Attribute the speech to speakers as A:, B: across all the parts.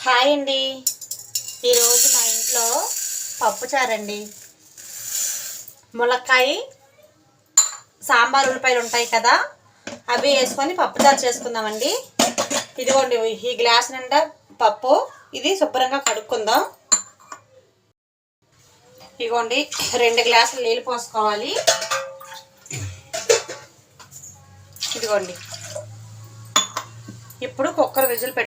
A: Hi అండి. ఈరోజు మా ఇంట్లో పప్పుచారండి. ములక్కాయ సాంబార్ ఉల్లిపాయలు ఉంటాయి కదా, అవి వేసుకొని పప్పుచారు చేసుకుందామండి. ఇదిగోండి, ఈ గ్లాస్ నిండా పప్పు. ఇది శుభ్రంగా కడుక్కుందాం. ఇదిగోండి, 2 గ్లాసులు నీళ్ళు పోసుకోవాలి. ఇదిగోండి, ఇప్పుడు కుక్కర్ విజిల్ పెట్టు.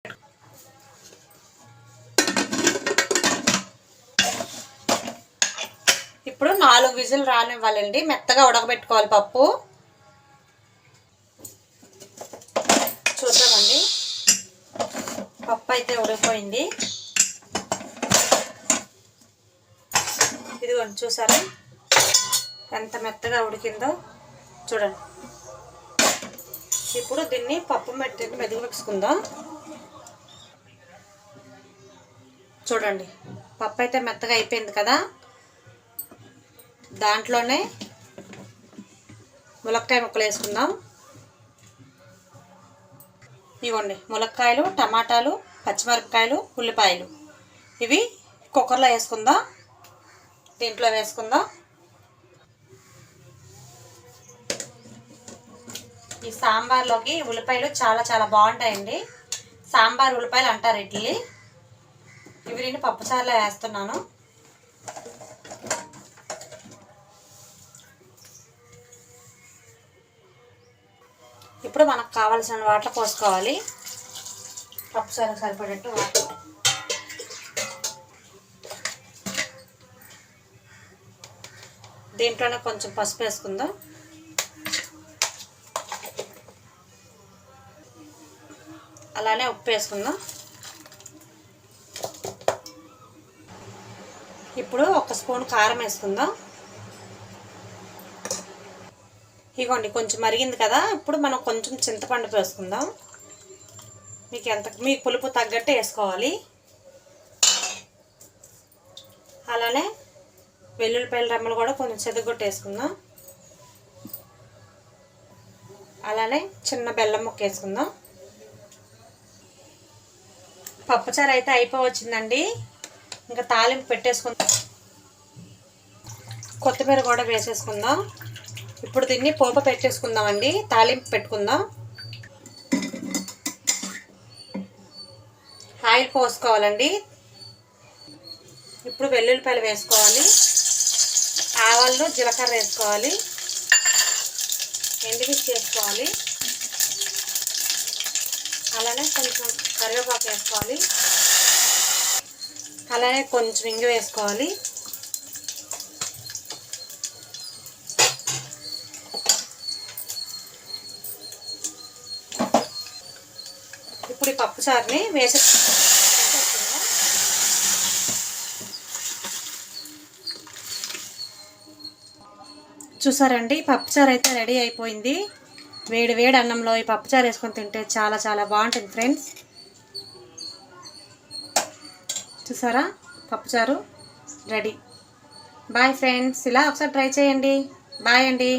A: ఇప్పుడు 4 విజిల్ రానివ్వాలండి. మెత్తగా ఉడకబెట్టుకోవాలి పప్పు. చూద్దామండి. పప్పు అయితే ఉడికిపోయింది. ఇదిగోండి, చూసారా ఎంత మెత్తగా ఉడికిందో చూడండి. ఇప్పుడు దీన్ని పప్పు మెదిగిపెట్టుకుందాం. చూడండి, పప్పు అయితే మెత్తగా అయిపోయింది కదా. దాంట్లోనే ములక్కాయ ముక్కలు వేసుకుందాం. ఇవ్వండి, ములక్కాయలు, టమాటాలు, పచ్చిమిరపకాయలు, ఉల్లిపాయలు ఇవి కుక్కర్లో వేసుకుందాం. దీంట్లో వేసుకుందాం. ఈ సాంబార్లోకి ఉల్లిపాయలు చాలా చాలా బాగుంటాయండి. సాంబార్ ఉల్లిపాయలు అంటారు ఇడ్లీ. ఇవి నేను పప్పుచారులో వేస్తున్నాను. ఇప్పుడు మనకు కావాల్సిన వాటర్ పోసుకోవాలి. పప్పుచారుకు సరిపడేట్టు వాటర్. దీంట్లోనే కొంచెం పసుపు వేసుకుందాం. అలానే ఉప్పు వేసుకుందాం. ఇప్పుడు 1 స్పూన్ కారం వేసుకుందాం. ఇగోండి, కొంచెం మరిగింది కదా. ఇప్పుడు మనం కొంచెం చింతపండు వేసుకుందాం. మీకు పులుపు తగ్గట్టు వేసుకోవాలి. అలానే వెల్లుల్లిపాయల రెమ్మలు కూడా కొంచెం చెదగొట్టి వేసుకుందాం. అలానే చిన్న బెల్లం ముక్క వేసుకుందాం. పప్పుచారు అయితే అయిపోవచ్చిందండి. ఇంకా తాలింపు పెట్టేసుకుందాం. కొత్తిమీర కూడా వేసేసుకుందాం. ఇప్పుడు దీన్ని పోపు పెట్టేసుకుందామండి. తాలింపు పెట్టుకుందాం. ఆయిల్ పోసుకోవాలండి. ఇప్పుడు వెల్లుల్లిపాయలు వేసుకోవాలి. ఆవాలు, జీలకర్ర వేసుకోవాలి. ఎండుమిర్చి వేసుకోవాలి. అలానే కొంచెం కరివేపాకు వేసుకోవాలి. అలానే కొంచెం ఇంగు వేసుకోవాలి. ఇప్పుడు ఈ పప్పుచారుని చూసారండి, పప్పుచారు అయితే రెడీ అయిపోయింది. వేడి వేడి అన్నంలో ఈ పప్పుచారు వేసుకొని తింటే చాలా చాలా బాగుంటుంది ఫ్రెండ్స్. చూసారా, పప్పుచారు రెడీ. బాయ్ ఫ్రెండ్స్, ఇలా ఒకసారి ట్రై చేయండి. బాయ్ అండి.